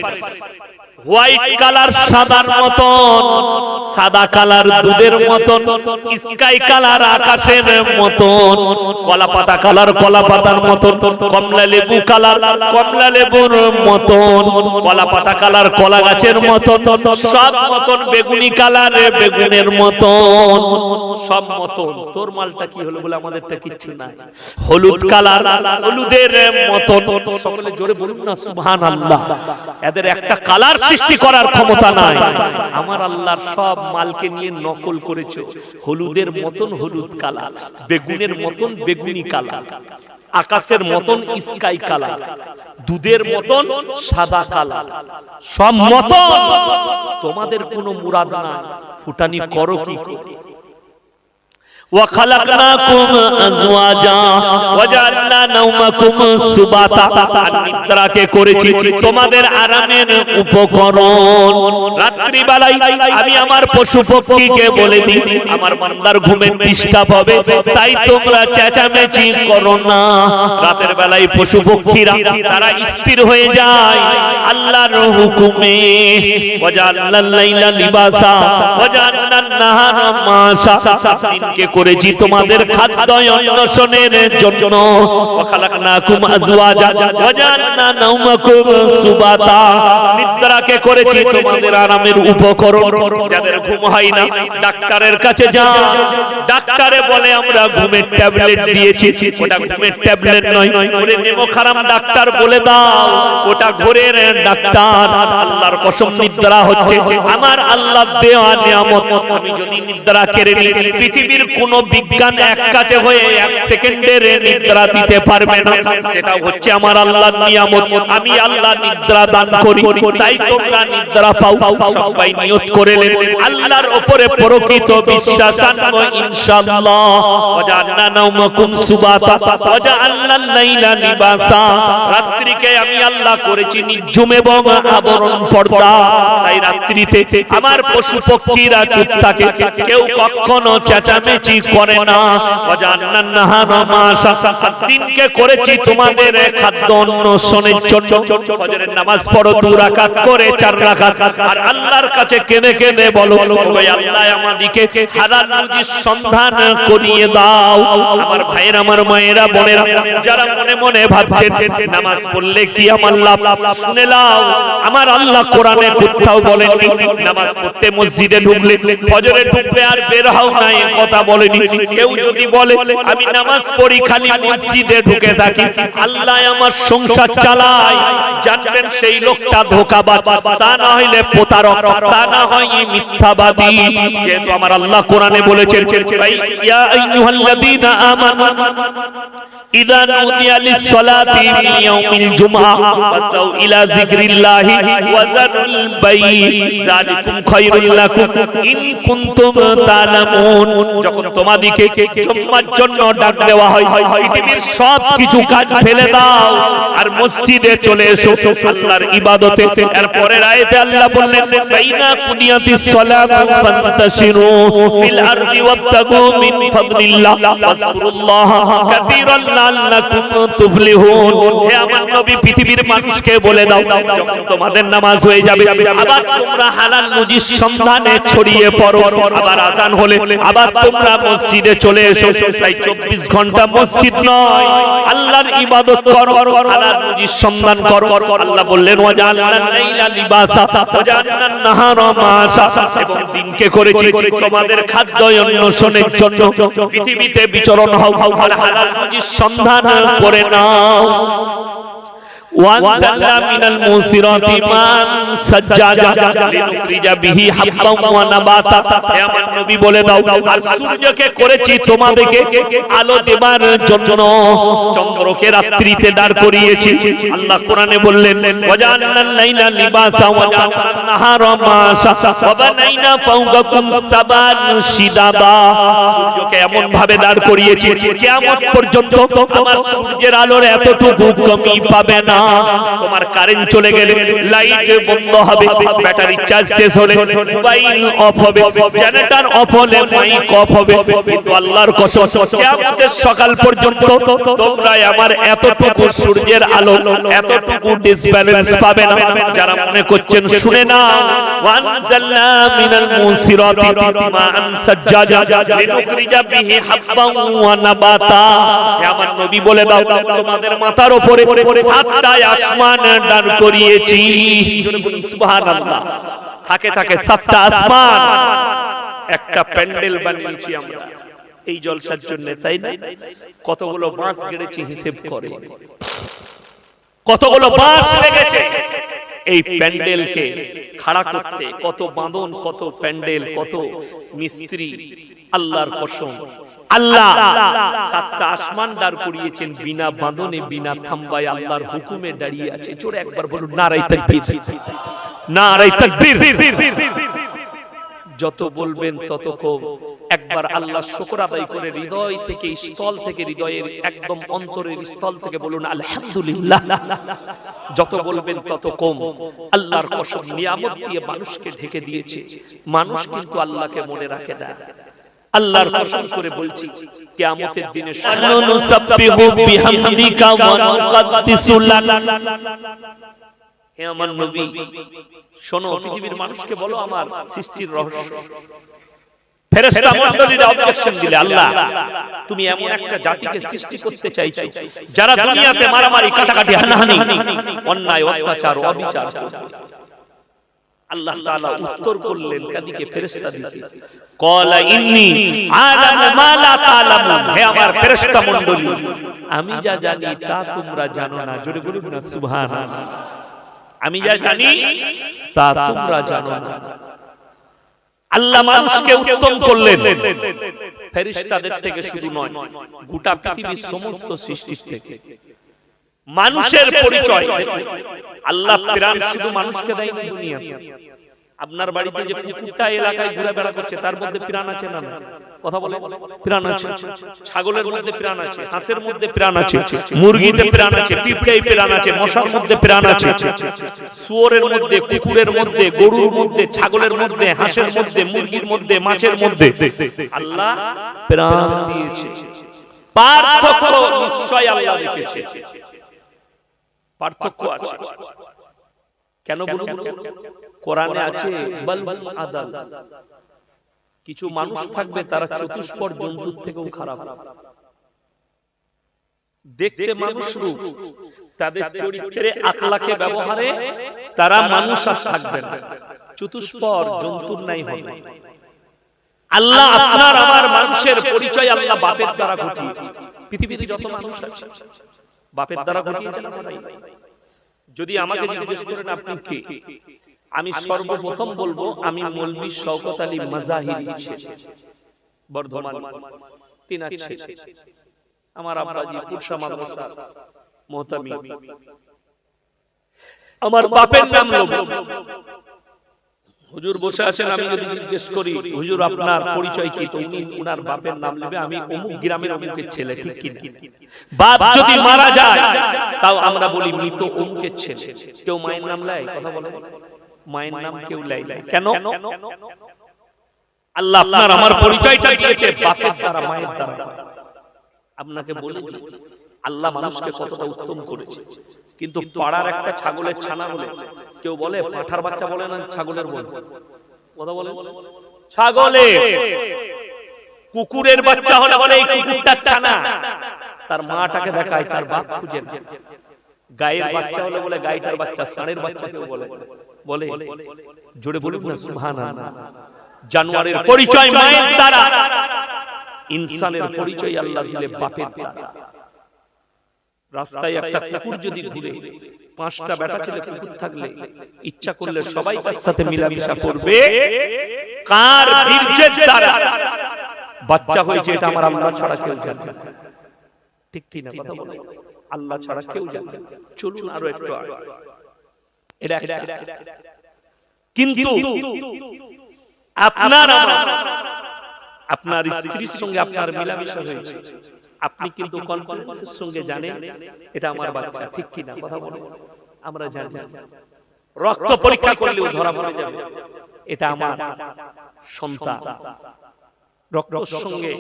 হোয়াইট কালার সাদার মতন, সাদা কালার দুধের মতন, স্কাই কালার আকাশের মতন, কলা পাতা কালার কলা পাতার মতন, কমলা লেবু কালার কমলা লেবুর মতন, কলা পাতা কালার কলা গাছের মতন, সব মতন, বেগুনি কালার বেগুনের মতন, সব মতন। তোর মালটা কি হলো বলে আমাদেরটা কিচ্ছু নাই। হলুদ কালার হলুদের মতন। সকলে জোরে বলুন না সুবহানাল্লাহ। এদের একটা কালার সৃষ্টি করার ক্ষমতা নাই। আমার আল্লাহর সব মালকে নিয়ে নকল করেছে। হলুদের মতন হলুদ কালার, বেগুনের মতন বেগুনি কালার, আকাশের মতন স্কাই কালার, দুধের মতন সাদা কালার, সব মতন। তোমাদের কোনো মুরাদ নাই, ফুটানি করো কি করে? وَخَلَقْنَاكُمْ أَزْوَاجًا وَجَعَلْنَا نَوْمَكُمْ سُبَاتًا। নিদ্রাকে করেছি তোমাদের আরামের উপকরণ। রাত্রি বেলায় আমি আমার পশু পক্ষীকে বলে দিই আমার বান্দার ঘুমের ডিস্টার্ব হবে, তাই তোমরা চেঁচামেচি করো না। রাতের বেলায় পশু পক্ষীরা তারা স্থির হয়ে যায় আল্লাহর হুকুমে। وَجَعَلْنَا اللَّيْلَ لِبَاسًا وَجَعَلْنَا النَّهَارَ مَعَاشًا। দিনকে করেছি তোমাদের খাদ্য অন্বেষণের জন্য ওয়া খালাকনাকুম আজওয়াজা ওয়া জাআলনা নাওমাকুম সুবাতা নিদ্রাকে করেছি তোমাদের আরামের উপকরণ যাদের ঘুম হয় না ডাক্তারের কাছে যান ডাক্তারে বলে আমরা ঘুমের ট্যাবলেট দিয়েছি ওটা ঘুমের ট্যাবলেট নয় ওরে নেমোখারাম ডাক্তার বলে দাও ওটা ঘোরের ডাক্তার আল্লাহর কসম নিদ্রা হচ্ছে আমার আল্লাহর দেওয়া নিয়ামত আমি যদি নিদ্রা কেড়ে নিই পৃথিবীর কোন বিজ্ঞান এক কাছে হয়ে এক সেকেন্ডের নিদ্রা দিতে পারবে না সেটা হচ্ছে আমার আল্লাহর নিয়ামত আমি আল্লাহ নিদ্রা দান করি তাই তোমরা নিদ্রা পাও সবাই নিয়ত করে নেন আল্লাহর উপরে প্রকৃত বিশ্বাস আনবো ইনশাআল্লাহ ওয়াজাআলনা নাওমাকুম সুবাতা ওয়াজাআলনাল লাইলা লিবাসা রাত্রিকে আমি আল্লাহ করেছি নিঝুম এবং আবরণ পর্দা তাই রাত্রিতে আমার পশু পক্ষীরা চুপ থাকে কেউ কখনো চেঁচামেচি করে না ওয়াজাআলনান নাহারা মাশা দিনকে করেছি তোমাদের খাদ্য অন্বেষণের জন্য ফজরের নামাজ পড়ো 2 রাকাত করে 4 রাকাত আর আল্লাহর কাছে কেঁদে কেঁদে বলো ওই আল্লাহ আমাদেরকে হালাল রুজির সন্ধান করিয়ে দাও আমার ভাইয়েরা আমার মায়েরা বোনেরা যারা মনে মনে ভাবছেন নামাজ পড়লে কি আমার লাভ শুনে নাও আমার আল্লাহ কোরআনে কোথাও বলেননি নামাজ পড়তে মসজিদে ঢুকলে ফজরে ঢুকবে আর বের হও না এই কথা বলেনি কেউ যদি বলে আমি নামাজ পড়ি খালি মসজিদে ঢুকে থাকি আল্লাহ আমার সংসার চালায় জানবেন সেই লোকটা ধোঁকাবাজ তা না হইলে প্রতারক তা না হয় মিথ্যাবাদী যেহেতু আমার আল্লাহ কোরআনে বলেছেন ইয়া আইয়ুহাল্লাযীনা আমানু ইযা নুদিয়া লিস-সালাতি মিন ইয়াউমিল জুমআ ফাসাউ ইলা যিকরিল্লাহি ওয়া যারুল বাই যালিকুম খায়রুল লাকুম ইন কুনতুম তা'লামুন যখন তোমাদেরকে জুম্মার জন্য ডাক দেওয়া হয় পৃথিবীর সব কিছু কাজ ফেলে দাও আর মসজিদে চলে এসো আল্লাহর ইবাদতে এরপরে আয়াতে আল্লাহ বললেন বাইনা কুনিয়াতিস সালাতু ফান্তাশিরু ফিল আরদি ওয়াবতাগু মিন ফাদলিল্লাহ ওয়াজকুরুল্লাহ কাসীরান লাআল্লাকুম তুফলিহুন হে আমার নবী পৃথিবীর মানুষকে বলে দাও যখন তোমাদের নামাজ হয়ে যাবে আবার তোমরা হালাল রুজির সন্ধানে ছড়িয়ে পড়ো আবার আযান হলে আবার তোমরা মসজিদে চলে এসো তাই 24 ঘন্টা মসজিদ নয় আল্লাহর ইবাদত করো হালাল রুজির সন্ধান করো আল্লাহ বললেন ওয়াজাআলনাল লাইলা লিবাসা ওয়াজাআলনান নাহারা মাশা এবং দিনকে করেছি তোমাদের খাদ্য অন্বেষণের জন্য পৃথিবীতে বিচরণ হও আর হালাল রুজির সন্ধান করে নাও وأنزلنا من المعصرات ماء ثجاجا لنخرج به حبا ونباتا হে আমার নবী বলে দাও আর সূর্যকে করেছি তোমাদেরকে আলো দেবার জন্য চন্দ্রকে রাত্রিতে দাঁড় করিয়েছি আল্লাহ কোরআনে বললেন ওয়াজাআলনাল লাইলা লিবাসা ওয়াজাআলনান নাহারা মাশা ওয়া বানাইনা ফাওকাকুম সাবান শিদাদা সূর্যকে এমন ভাবে দাঁড় করিয়েছি কিয়ামত পর্যন্ত আমার সূর্যের আলোর এতটুকু কমি পাবে না তোমার কারেন্ট চলে গেলে লাইট বন্ধ হবে ব্যাটারি চার্জ শেষ হলে মোবাইল অফ হবে জেনারেটর অফ হলে মাইক অফ হবে কিন্তু আল্লাহর কসম কিয়ামতের সকাল পর্যন্ত তোমরা আমার এতটুকু সূর্যের আলো এতটুকু ডিসব্যালেন্স পাবে না যারা মনে করছেন শুনে না ওয়ানজালনা মিনাল মুসিরাতি মাআন সাজ্জাজা লিনুখরিজা বিহি হাব্বান ওয়া নাবাতা হে আমার নবী বলে দাও তোমাদের মাথার উপরে সাতটা আসমান দাঁড় করিয়েছি সুবহানাল্লাহ থাকে থাকে সাতটা আসমান একটা প্যান্ডেল বানিয়েছি আমরা এই জলসার জন্য তাই না কতগুলো বাঁশ গেড়েছি হিসাব করে কতগুলো বাঁশ লেগেছে এই প্যান্ডেলকে খাড়া করতে কত বাঁধন কত প্যান্ডেল কত মিস্ত্রি আল্লাহর কসম আল্লাহ সাতটা আসমান দাঁড় করিয়েছেন বিনা বাঁধনে বিনা থাম্বায় আল্লাহর হুকুমে দাঁড়িয়ে আছে জোরে একবার বলুন নারায়ে তাকবীর নারায়ে তাকবীর যত বলবেন তত কম একবার আল্লাহ শুকর আদায় করে হৃদয় থেকে স্থল থেকে হৃদয়ের একদম অন্তরের স্থল থেকে বলুন আলহামদুলিল্লাহ যত বলবেন তত কম আল্লাহর কসম নিয়ামত দিয়ে মানুষকে ঢেকে দিয়েছে মানুষ কিন্তু আল্লাহকে মনে রাখে না আল্লাহর কসম করে বলছি কিয়ামতের দিনে নুসাব্বিহু বিহামদিকা ওয়া নুকাদ্দিসু লাক হে আমার নবী শোনো পৃথিবীর মানুষকে বলো আমার সৃষ্টির রহস্য ফেরেশতা মণ্ডলীরা অবজেকশন দিলে, আল্লাহ তুমি এমন একটা জাতিকে সৃষ্টি করতে চাইছো যারা দুনিয়াতে মারামারি, কাটাকাটি, হানাহানি, অন্যায়, অত্যাচার, অবিচার। আল্লাহ তাআলা উত্তর করলেন কাদিকে ফেরেশতা দিকে, ক্বালা ইন্নী আ'লামু মা লা তা'লামুন, হে আমার ফেরেশতা মণ্ডলী, আমি যা জানি তা তোমরা জানো না। জোরে বলুন না সুবহানাল্লাহ। আমি যা জানি তা তোমরা জানো না। আল্লাহ মানুষকে উত্তম করলেন ফেরেশতাদের থেকে শুধু নয়, গোটা পৃথিবীর সমস্ত সৃষ্টির থেকে। মানুষের পরিচয় আল্লাহ প্রাণ শুধু মানুষকে দেয়নি দুনিয়াতে। আপনার বাড়িতে যে কুকুরটা এলাকায় ঘুরে বেড়া করছে তার মধ্যে প্রাণ আছে না? কথা বলে প্রাণ আছে। ছাগলের মধ্যে প্রাণ আছে, হাঁসের মধ্যে প্রাণ আছে, মুরগিতে প্রাণ আছে, পিঁপড়ায় প্রাণ আছে, মশার মধ্যে প্রাণ আছে, শুয়োরের মধ্যে, কুকুরের মধ্যে, গরুর মধ্যে, ছাগলের মধ্যে, হাঁসের মধ্যে, মুরগির মধ্যে, মাছের মধ্যে আল্লাহ প্রাণ দিয়েছে। পার্থক্য নিশ্চয় আল্লাহ রেখেছে, পার্থক্য আছে। কেন বলুন? কোরআনে আছে বল আদাল, কিছু মানুষ থাকবে তারা চতুষ্পদ জন্তুর থেকেও খারাপ, দেখতে মানুষ রূপ, তাদের চরিত্রে আখলাকে ব্যবহারে তারা মানুষ আর থাকবে না, চতুষ্পদ জন্তুর নাই হবে। আল্লাহ আপনার আমার মানুষের পরিচয় আল্লাহ বাপের দ্বারা ঘটিয়েছে। পৃথিবীতে যত মানুষ আছে বাপের দ্বারা ঘটিয়েছে না? যদি আমাকে জিজ্ঞেস করেন আপনি কে, আমি সর্বপ্রথম বলবো আমি মৌলভী শওকত আলী মাজাহিরি ছেলে, বর্ধমান তিনার ছেলে। আমার আব্বাজি পুরসা মাদ্রাসা মোহতামি। আমার বাপের নাম লব। হুজুর বসে আছেন, আমি যদি জিজ্ঞেস করি হুজুর আপনার পরিচয় কি, তো উনি উনার বাপের নাম নেবে, আমি অমুক গ্রামের অমুকের ছেলে, ঠিক কি? বাপ যদি মারা যায় তাও আমরা বলি মৃত অমুকের ছেলে। কেউ মায়ের নাম লাই? কথা বলে মায়ের নাম কেউ লাই নাই। কেন? আল্লাহ আপনার আমার পরিচয়টা দিয়েছে বাপের দ্বারা, মায়ের দ্বারা। আপনাকে বলে আল্লাহ মানুষকে কতটা উত্তম করেছে। কিন্তু পাড়ার একটা ছাগলের ছানা বলে কেউ বলে, পাঁঠার বাচ্চা বলে না, ছাগলের বলে। কথা বলে ছাগলের। কুকুরের বাচ্চা হলে বলে এই কুকুরটার ছানা, তার মাটাকে দেখায়, তার বাপ খুঁজে না। গায়ের বাচ্চা হলে বলে গাইটার বাচ্চা, ষাঁড়ের বাচ্চা কেউ বলে বলে। জোরে বলুন না সুবহানাল্লাহ। জানোয়ারের পরিচয় মায়ের দ্বারা, ইনসানের পরিচয় আল্লাহ দিলে বাপের দ্বারা। রাস্তায় একটা কুকুর যদি ঘুরে, পাঁচটা বেটা ছেলে কুকুর থাকলে ইচ্ছা করলে সবাই তার সাথে মিলামিশা করবে। কার বীর্যের দ্বারা বাচ্চা হয়েছে এটা আমার আল্লাহ ছাড়া কেউ জানে না। ঠিক কি না? কথা বলে আল্লাহ ছাড়া কেউ জানে না। চলুন আরো একটু আগে। এটা কিন্তু আপনার আপনার স্ত্রীর সঙ্গে আপনার মিলামিশা হয়েছে, আপনি কিন্তু কনফিডেন্সের সঙ্গে জানেন এটা আমার বাচ্চা, ঠিক কি না? কথা বলে আমরা জানি। রক্ত পরীক্ষা করলেও ধরা পড়ে যাবে এটা আমার সন্তান, রক্তের সঙ্গে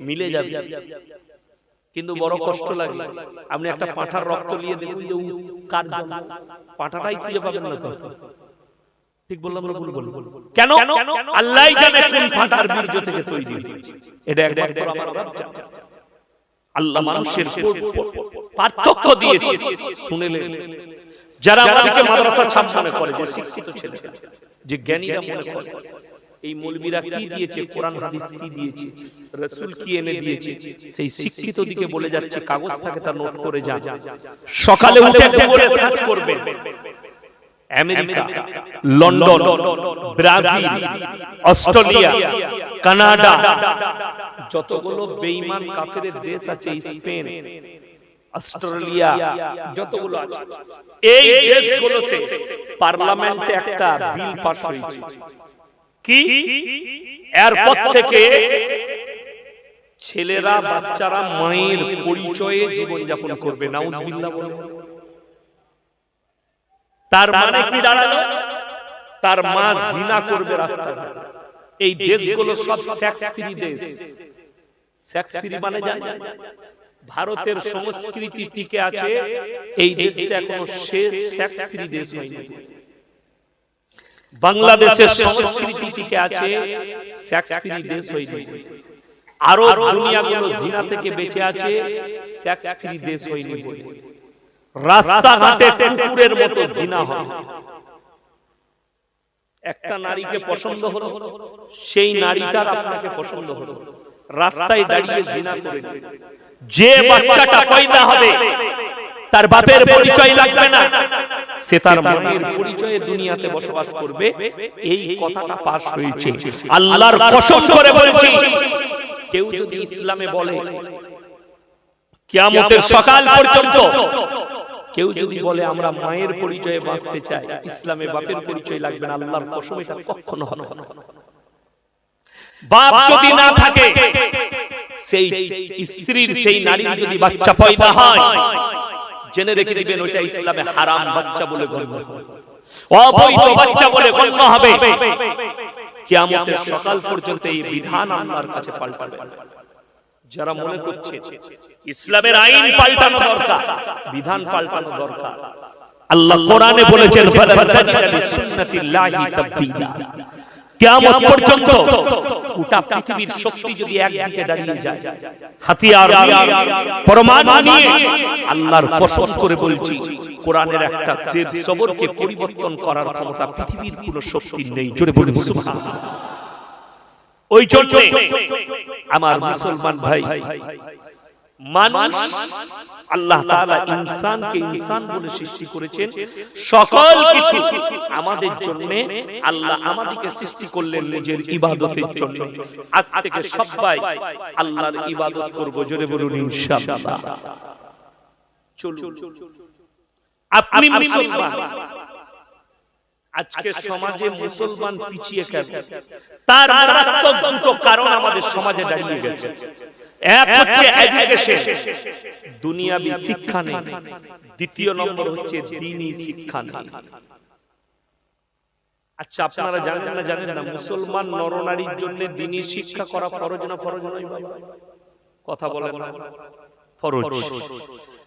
মিলে যাবে। কিন্তু বড় কষ্ট লাগে, আপনি একটা পাঁঠার রক্ত নিয়ে দেখুন যে কার জন্য, পাঁঠাটাই খুঁজে পাবেন না। তো ঠিক বললাম না ভুল বললাম? কেন? আল্লাহই জানে কোন পাঁঠার বীর্য থেকে তৈরি হয়েছে। এটা একমাত্র আমার রব জানে। আল্লাহ মানুষের পার্থক্য দিয়েছে, শুনেলেন? যারা আমাদেরকে মাদ্রাসা ছাপ মনে করে, যে শিক্ষিত ছেলে, যে জ্ঞানীরা মনে করে এই মৌলবীরা কি দিয়েছে, কোরআন হাদিস কি দিয়েছে, রাসূল কি এনে দিয়েছে, সেই শিক্ষিত দিকে বলে যাচ্ছে কাগজ থাকে তা নোট করে যান। সকালে উঠে গুগলে সার্চ করবেন, America, London, Brazil, Australia, Canada, যতগুলো বেঈমান কাফেরের দেশ আছে, স্পেন, অস্ট্রেলিয়া, যতগুলো আছে, এই দেশগুলোতে পার্লামেন্টে একটা বিল পাস হয়েছে। কি? এরপর থেকে ছেলেরা বাচ্চারা মায়ের পরিচয়ে জীবনযাপন করবে। নাউজুবিল্লাহ বলে। তার মানে কি দাঁড়ালো? তার মা জিনা করবে রাস্তায়। এই দেশগুলো সব সেক্স ফ্রি দেশ। সেক্স ফ্রি মানে জানেন? ভারতের সংস্কৃতি টিকে আছে, এই দেশটা এখনো সেক্স ফ্রি দেশ হয়নি। বাংলাদেশের সংস্কৃতি টিকে আছে সেক্স ফ্রি দেশ হয়নি। আরো দুনিয়াগুলো জিনা থেকে বেঁচে আছে সেক্স ফ্রি দেশ হয়নি বলে। রাস্তাঘাটে কুকুরের মতো জিনা হয়। একটা নারীকে পছন্দ হলো, সেই নারীটার আপনাকে পছন্দ হলো, রাস্তায় দাঁড়িয়ে জিনা করে। যে বাচ্চাটা পয়দা হবে তার বাপের পরিচয় লাগবে না, সে তার মায়ের পরিচয়ে দুনিয়াতে বসবাস করবে। এই কথাটা পাস হয়েছে। আল্লাহর কসম করে বলছি, কেউ যদি ইসলামে বলে কিয়ামতের সকাল পর্যন্ত কেউ যদি বলে আমরা মায়ের পরিচয়ে বাঁচতে চাই, ইসলামে বাপের পরিচয় লাগবে না, আল্লাহর কসম এটা কখনো হবে না। বাপ যদি না থাকে, সেই স্ত্রীর সেই নারীর যদি বাচ্চা পয়দা হয়, জেনে রেখে দিবেন ওটা ইসলামে হারাম বাচ্চা বলে গণ্য হবে, অবৈধ বাচ্চা বলে গণ্য হবে। কিয়ামতের সকাল পর্যন্ত এই বিধান আল্লাহর কাছে পাল্টাবে। যারা মনে করছে ইসলামের আইন পাল্টানো দরকার, বিধান পাল্টানো দরকার, আল্লাহ কোরআনে বলেছেন ফালান তাজিদা লিসুন্নাতিল্লাহি তাবদীলা। কিয়ামত পর্যন্ত গোটা পৃথিবীর শক্তি যদি একদিকে দাঁড়িয়ে যায়, হাতিয়ার পরমাণু নিয়ে, আল্লাহর কসম করে বলছি কোরআনের একটা জের জবরকে পরিবর্তন করার ক্ষমতা পৃথিবীর কোনো শক্তি নেই। জোরে বলুন সুবহানাল্লাহ। ওই জন্য আমার মুসলমান ভাই, মানুষ আল্লাহ তাআলা ইনসানকে ইনসান বলে সৃষ্টি করেছেন। সকল কিছু আমাদের জন্য আল্লাহ আমাদেরকে সৃষ্টি করলেন নিজের ইবাদতের জন্য। আজ থেকে সবাই আল্লাহর ইবাদত করব। জোরে বলুন ইনশাআল্লাহ। চলুন, আপনি মুসলমান, আজকে সমাজে মুসলমান পিছিয়ে কেন? তার মারাত্মক দুটো কারণ আমাদের সমাজে দাঁড়িয়ে গেছে। এক হচ্ছে এডুকেশন, দুনিয়াবি শিক্ষা নেই। দ্বিতীয় নম্বর হচ্ছে দ্বীনি শিক্ষা নেই। আচ্ছা, আপনারা জানেন না জানেন না মুসলমান নরনারীর জন্য দ্বীনি শিক্ষা করা ফরজ না ফরজ নয়? কথা বলেন না, ফরজ।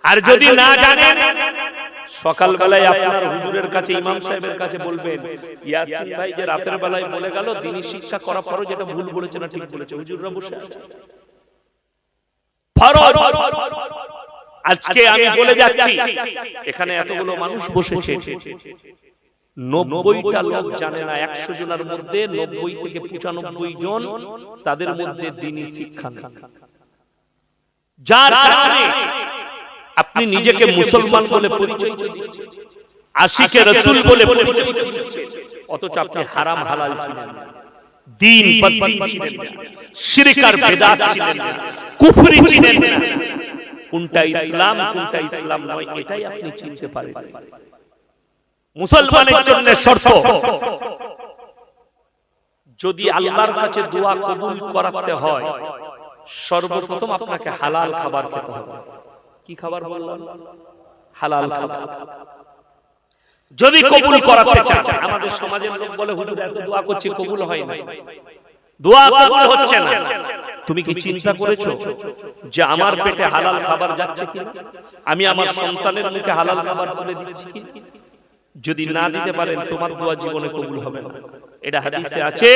আর যদি না জানেন, সকালবেলায় আপনার হুজুরের কাছে, ইমাম সাহেবের কাছে বলবেন, ইয়াসিন ভাই যে রাতের বেলায় বলে গেল দ্বীনি শিক্ষা করা ফরজ, এটা ভুল বলেছে না ঠিক বলেছে? হুজুররা বসে আছে, ফরজ। আজকে আমি বলে যাচ্ছি, এখানে এতগুলো মানুষ বসেছে, 90টা লোক জানে না। 100 জনের মধ্যে 90 থেকে 95 জন তাদের মধ্যে দ্বীনি শিক্ষা নেই। যার কারণে আপনি নিজেকে মুসলমান বলে পরিচয় দিচ্ছেন, আশিকে রাসূল বলে পরিচয় দিচ্ছেন, অথচ আপনি হারাম হালাল ছিলেন না, দ্বীন বদ্দীন ছিলেন না, শিরক আর বিদআত ছিলেন না, কুফরি ছিলেন না। কোনটা ইসলাম কোনটা ইসলাম নয় এটাই আপনি চিনতে পারেন। মুসলমানের জন্য শর্ত, যদি আল্লাহর কাছে দোয়া কবুল করাতে হয়, সর্বপ্রথম আপনাকে হালাল খাবার খেতে হবে। কি খাবার বললাম? হালাল খাবার। যদি কবুল করাতে চান, আমাদের সমাজের লোক বলে হুজুর এত দোয়া করছি কবুল হয় না, দোয়া কবুল হচ্ছে না। তুমি কি চিন্তা করেছো যে আমার পেটে হালাল খাবার যাচ্ছে কি? আমি আমার সন্তানের মুখে হালাল খাবার তুলে দিচ্ছি কি? যদি না দিতে পারেন, তোমার দোয়া জীবনে কবুল হবে না। এটা হাদিসে আছে।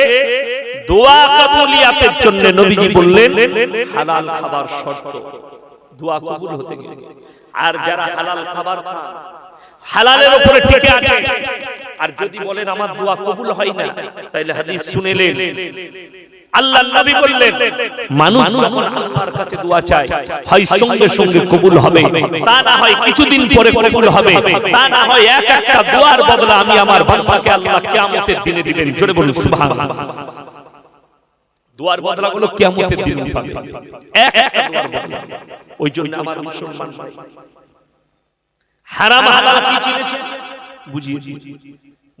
দোয়া কবুলিয়াতের জন্য নবীজি বললেন হালাল খাবার শর্ত দোয়া কবুল হতে গেলে। আর যারা হালাল খাবার খান, হালালের উপরে টিকে আছে, আর যদি বলেন আমার দোয়া কবুল হয় না, তাহলে হাদিস শুনেলেন আল্লাহর নবী বললেন মানুষ যখন আল্লাহর কাছে দোয়া চায়, হয় সঙ্গে সঙ্গে কবুল হবে, তা না হয় কিছুদিন পরে কবুল হবে, তা না হয় এক একটা দোয়ার বদলা আমি আমার বান্দাকে আল্লাহ কিয়ামতের দিনে দিবেন। জোরে বলুন সুবহানাল্লাহ। দোয়ার বদলাগুলো কিয়ামতের দিনে পাবে, এক একটা দোয়ার বদলা। ওই জন্য আমার মুসলমান ভাই, হারাম হালাল কি চিনেছে বুঝিয়ে দিই।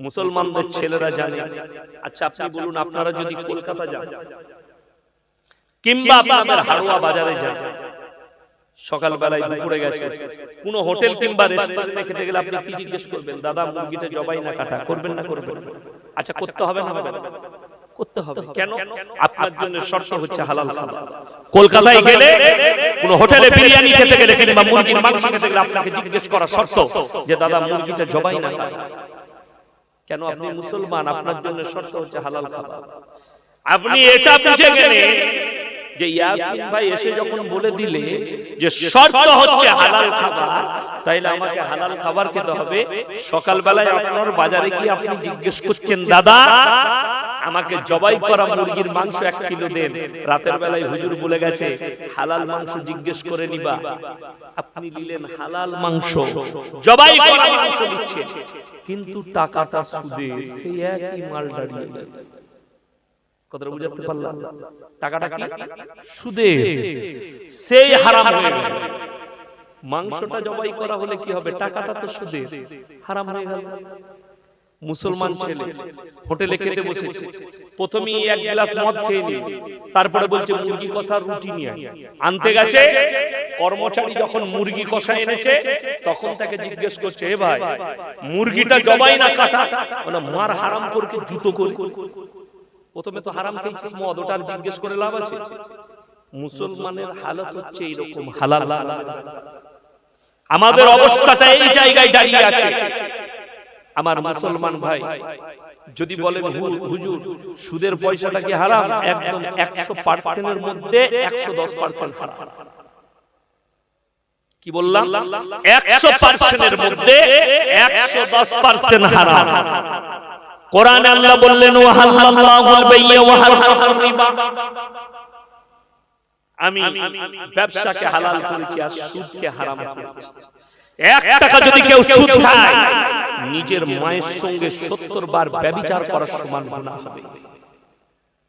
মুসলমানদের ছেলেরা জানে। আচ্ছা, আপনি বলুন, আপনারা যদি কলকাতা যান কিংবা আপনাদের হাড়োয়া বাজারে যান, সকাল বেলায় দুপুরে গেছে কোন হোটেল কিংবা রেস্টুরেন্টে খেতে গেলে আপনি কি জিজ্ঞেস করবেন? দাদা মুরগিটা জবাই না কাটা? করবেন না করবেন? আচ্ছা, করতে হবে না হবে? করতে হবে। কেন? আপনার জন্য শর্ত হচ্ছে হালাল খাবার। কলকাতায় গেলে কোন হোটেলে বিরিয়ানি খেতে গেলে কিংবা মুরগির মাংস খেতে গেলে আপনাকে জিজ্ঞেস করা শর্ত যে দাদা মুরগিটা জবাই না কাটা? কেন? আপনি মুসলমান, আপনার জন্য শর্ত হচ্ছে হালাল খাবার। আপনি এটা বুঝে গেলেন যে ইয়াসিন ভাই এসে যখন বলে দিলে যে শর্ত হচ্ছে হালাল খাবার, তাইলে আমাকে হালাল খাবার খেতে হবে। সকালবেলায় আপনার বাজারে গিয়ে আপনি জিজ্ঞেস করছেন, দাদা আমাকে জবাই করা মুরগির মাংস 1 কিলো দেন। রাতের বেলায় হুজুর বলে গেছে হালাল মাংস জিজ্ঞেস করে নিবা, আপনি নিলেন হালাল মাংস, জবাই করা মাংস দিচ্ছেন, কিন্তু টাকাটা সুদের, সেই একই মাল দাঁড়িয়ে গেল। কথাটা বুঝাতে পারলাম? টাকাটা কি? সুদের, সেই হারাম হয়ে গেল। মাংসটা জবাই করা হলে কি হবে? টাকাটা তো সুদের, হারাম হয়ে গেল। মুসলমান ছেলে হোটেলে খেতে বসেছে, প্রথমেই 1 গ্লাস মদ খেয়ে নিয়ে, তারপরে বলছে মুরগি কষার রুটি নিয়ে আনতে গেছে। কর্মচারী যখন মুরগি কষা এনেছে, তখন তাকে জিজ্ঞেস করছে, এ ভাই মুরগিটা জবাই না কাটা? মানে মার হারাম করকে জুতো করে। প্রথমে তো হারাম খেয়েছিস মদ, ওটা জিজ্ঞেস করে লাভ আছে? মুসলমানের হালত হচ্ছে এরকম, হালাল। আমাদের অবস্থাটা এই জায়গায় দাঁড়িয়ে আছে। আমার মুসলমান ভাই যদি বলেন হুজুর সুদের পয়সাটা কি হারাম, একদম 100% এর মধ্যে 110% হারাম। কি বললাম? 100% এর মধ্যে 110% হারাম। কোরআনে আল্লাহ বললেন ওয়াহাল্লাল্লাহুল বাই'a ওয়া হারামার রিবা, আমি ব্যবসাকে হালাল করেছি আর সুদকে হারাম করেছি। 1 টাকা যদি কেউ সুদ খায়, নিজের মায়ের সঙ্গে 70 বার ব্যভিচার করার সমান গুনাহ হবে।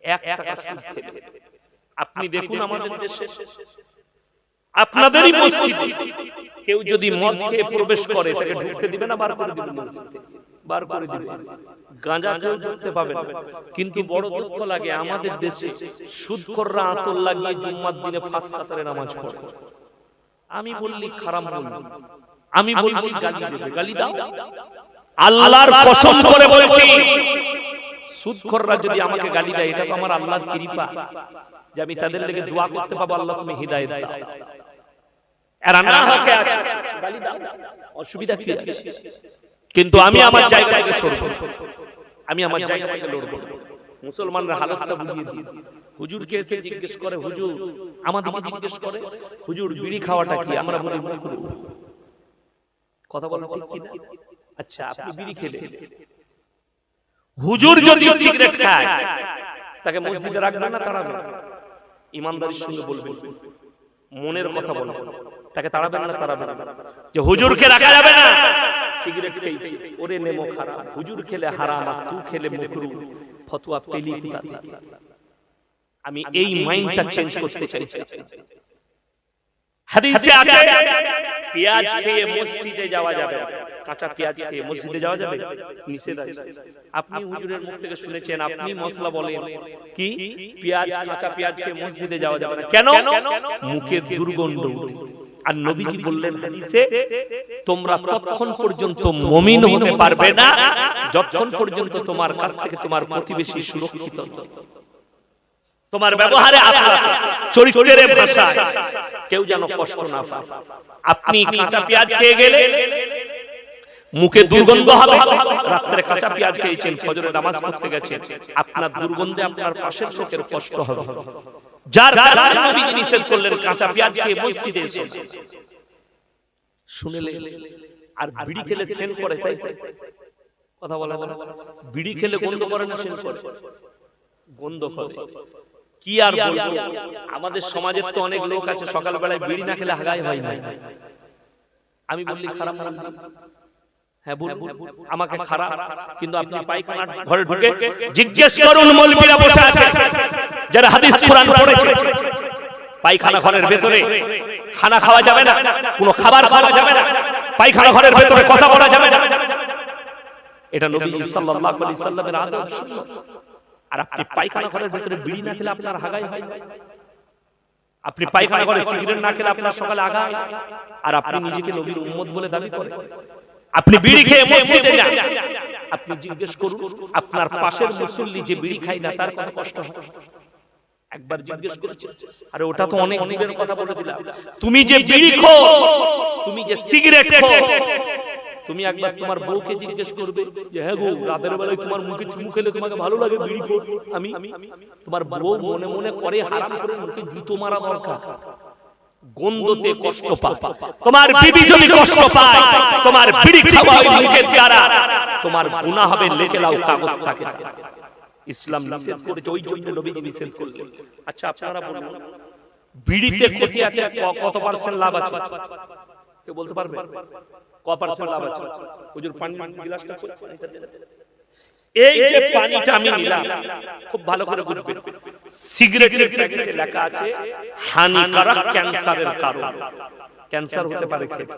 1 টাকা সুদ খেলে। আপনি দেখুন আমাদের দেশে, আপনাদেরই মসজিদে কেউ যদি মদ খেয়ে প্রবেশ করে, তাকে ঢুকতে দিবে না বার করে দিবে? বার করে দিবে। গাঁজা কেউ ঢুকতে পাবে না। কিন্তু বড় দুঃখ লাগে আমাদের দেশে সুদখোররা আতর লাগিয়ে জুম্মার দিনে 5 কাতারে নামাজ পড়ে। আমি বললি খারাপ বলবো, আমি বলবো গালি দেবে, গালি দাও। আল্লাহর কসম করে বলছি, সুদখোররা যদি আমাকে গালি দেয়, এটা তো আমার আল্লাহর কৃপা যে আমি তাদের লেগে দোয়া করতে পাবো, আল্লাহ তুমি হিদায়াত দাও। এরা না হকে আছে, গালি দাও, অসুবিধা কি আছে? কিন্তু আমি আমার জায়গা থেকে সরব, আমি আমার জায়গা থেকে লড়ব। মুসলমানরা হালতটা বুঝিয়ে দিই। হুজুরকে এসে জিজ্ঞেস করে, হুজুর আমাদেরকে জিজ্ঞেস করে, হুজুর বিড়ি খাওয়াটা কি? আমরা বলি মাকরুহ। কথা বলা ঠিক কি না? আচ্ছা আপনি বিড়ি খেলে, হুজুর যদি সিগারেট খায়, তাকে মসজিদে রাখবেন না তাড়াবেন? ইমানদারির সঙ্গে বলবেন, মনের কথা বলবেন, তাকে তাড়াবেন না তাড়াবেন? যে হুজুরকে রাখা যাবে না, সিগারেট খেয়েছে, ওরে নেমো খারাপ, হুজুর খেলে হারাম আর তুই খেলে মাকরুহ, ফতোয়া পেলি কোথা থেকে? আমি এই মাইন্ডটা চেঞ্জ করতে চাইছি। হাদিসে আছে পেঁয়াজ খেয়ে মসজিদে যাওয়া যাবে না। কাঁচা পেঁয়াজ খেয়ে মসজিদে যাওয়া যাবে? নিষেধ আছে। আপনি হুজুরের মুখ থেকে শুনেছেন, আপনি মশলা বলেন কি পেঁয়াজ, কাঁচা পেঁয়াজ খেয়ে মসজিদে যাওয়া যাবে না। কেন? মুখে দুর্গন্ধ উঠে। আর নবীজি বললেন হাদিসে, তোমরা ততক্ষণ পর্যন্ত মুমিন হতে পারবে না যতক্ষণ পর্যন্ত তোমার কাছ থেকে তোমার প্রতিবেশী সুরক্ষিত, তোমার ব্যবহারে, আখলাকে, চরিত্রের ভাষায় কেউ যেন কষ্ট না পায়। আপনি কাঁচা পেঁয়াজ খেয়ে গেলে মুখে দুর্গন্ধ হবে, রাত্রে কাঁচা পেঁয়াজ খেয়েছেন, ফজরে নামাজ পড়তে গেছেন, আপনার দুর্গন্ধে আপনার পাশের লোকের কষ্ট হবে। যার কারণে নবীজি নিষেধ করলেন কাঁচা পেঁয়াজ খেয়ে মসজিদে এসো। শুনলে আর বিড়ি খেলে সেন্ট করে, তাই কথা বলা বলা, বিড়ি খেলে গন্ধ করে না সেন্ট করে? গন্ধ করে। কি আর বলবো, আমাদের সমাজের তো অনেক লোক আছে সকালবেলায় বিড়ি না খেলে হাগাই হয় না। আমি বললি খারাপ না? হ্যাঁ বলবো, আমাকে খারাপ, কিন্তু আপনি পায়খানার ঘরে ঢুকে জিজ্ঞেস করুন, মৌলবীরা বসে আছে যারা হাদিস কোরআন পড়েছে, পায়খানা ঘরের ভেতরে খানা খাওয়া যাবে না, কোনো খাবার খাওয়া যাবে না, পায়খানা ঘরের ভেতরে কথা বলা যাবে না। এটা নবী সাল্লাল্লাহু আলাইহি সাল্লামের আদব সুন্নাত। আর আপনি পায়খানা ঘরের ভেতরে বিড়ি না খেলে আপনার হাগাই হয়, আপনি পায়খানা ঘরে সিগারেট না খেলে আপনার সকালে আগায়, আর আপনি নিজেকে নবীর উম্মত বলে দাবি করেন। আপনি বিড়ি খেয়ে মসজিদে যান, আপনি জিজ্ঞেস করুন আপনার পাশের মুসল্লি যে বিড়ি খায় না তার কত কষ্ট হয়? একবার জিজ্ঞেস করেছেন? আরে ওটা তো অনেক দূরের কথা বলে দিলাম। তুমি যে বিড়ি খো, তুমি যে সিগারেট খো, তুমি একবার তোমার বউকে জিজ্ঞেস করবে যে হ্যাঁ গো রাতের বেলায় তোমার মুখে চুমু খেলে তোমাকে ভালো লাগে, বিড়ি কর আমি, তোমার বউ মনে মনে করে হারাম করে মুখে জুতো মারা দরকার, গন্ধতে কষ্ট পায়। তোমার বিবি যদি কষ্ট পায় তোমার বিড়ি খাওয়া ওই মুখের দ্বারা, তোমার গুনাহ হবে লেখে লাও কাগজ থাকে। ইসলাম নিষেধ করেছে, ওই জন্য নবীজি নিষেধ করলেন। আচ্ছা আপনারা বলুন বিড়িতে ক্ষতি আছে কত পার্সেন্ট লাভ আছে কেউ বলতে পারবে? ক পার্সেন্ট লাভ আছে? হুজুর পানি গ্লাসটা এই যে পানিটা আমি নিলাম খুব ভালো করে বুঝবেন, সিগারেটের প্যাকেটে লেখা আছে হানিকারক, ক্যান্সারের কারণ, ক্যান্সার হতে পারে খেলে।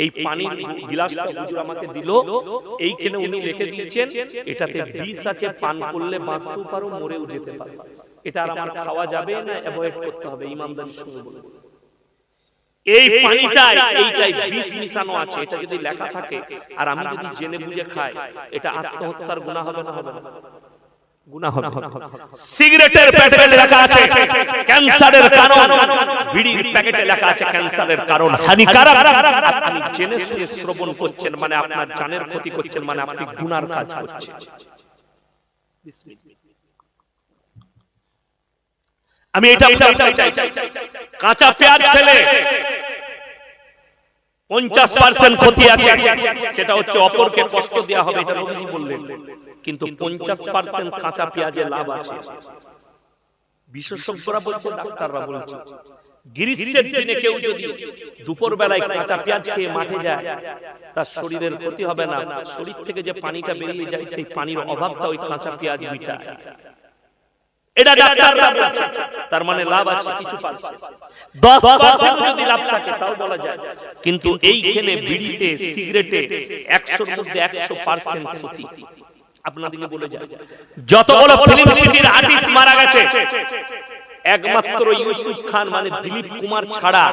এই পানির গ্লাসটা হুজুর আমাকে দিল, এইখানে উনি লিখে দিয়েছেন এটাতে বিষ আছে, পান করলে বাঁচতেও পারো মরেও যেতে পারো। এটা আর আমার খাওয়া যাবে না, অ্যাভয়েড করতে হবে ইমানদারির সঙ্গে বলে। এই পানিটাই এইটাই বিষ মিশানো আছে, এটা যদি লেখা থাকে আর আমি যদি জেনে বুঝে খাই, এটা আত্মহত্যার গুনাহ হবে না? হবে না? গুনাহ হবে। সিগারেটের প্যাকেটে লেখা আছে ক্যান্সারের কারণ, বিড়ির প্যাকেটে লেখা আছে ক্যান্সারের কারণ, হানিকারক। আপনি জেনে শুনে শ্রবণ করছেন মানে আপনার জানের ক্ষতি করছেন, মানে আপনি গুনার কাজ করছেন। আমি এটা বলতে চাইছি, কাঁচা পেঁয়াজ খেলে 50% ক্ষতি আছে, সেটা হচ্ছে অপরকে কষ্ট দেয়া হবে, এটা নবীজি বললেন। কিন্তু 50% কাঁচা পেঁয়াজে লাভ আছে। বিশেষজ্ঞরা বলছে, ডাক্তাররা বলছে, গ্রীষ্মের দিনে কেউ যদি দুপুর বেলায় কাঁচা পেঁয়াজ খেয়ে মাঠে যায় তার শরীরের ক্ষতি হবে না, শরীর থেকে যে পানিটা বেরিয়ে যায় সেই পানির অভাবটা ওই কাঁচা পেঁয়াজ মিটায়। এটা ডাক্তাররা বলছে, তার মানে লাভ আছে কিছু পার্সেন্ট, 10% যদি লাভ থাকে তাও বলা যায়। কিন্তু এইখানে বিড়িতে সিগারেটে 100 এর মধ্যে 100% ক্ষতি। আপনাদেরকে বলে যায় যতগুলো ফিল্ম সিটির আর্টিস্ট মারা গেছে একমাত্র ইউসুফ খান মানে দিলীপ কুমার ছাড়া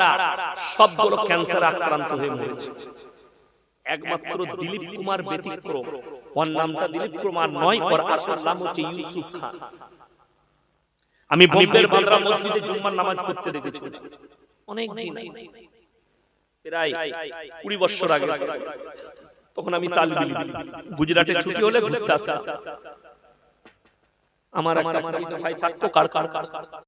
সবগুলো ক্যান্সার আক্রান্ত হয়ে মরেছে। একমাত্র দিলীপ কুমার ব্যতিক্রম, ওর নামটা দিলীপ কুমার নয়, ওর আসল নাম হচ্ছে ইউসুফ খান। আমি বোম্বের বান্দ্রা মসজিদে জুম্মার নামাজ পড়তে দেখেছি অনেক দিন, প্রায় 20 বছর আগে। তখন আমি তালবি গুজরাটে ছুটি হলে ঘুরতে আসতাম। আমার একটা ভাই থাকতো কার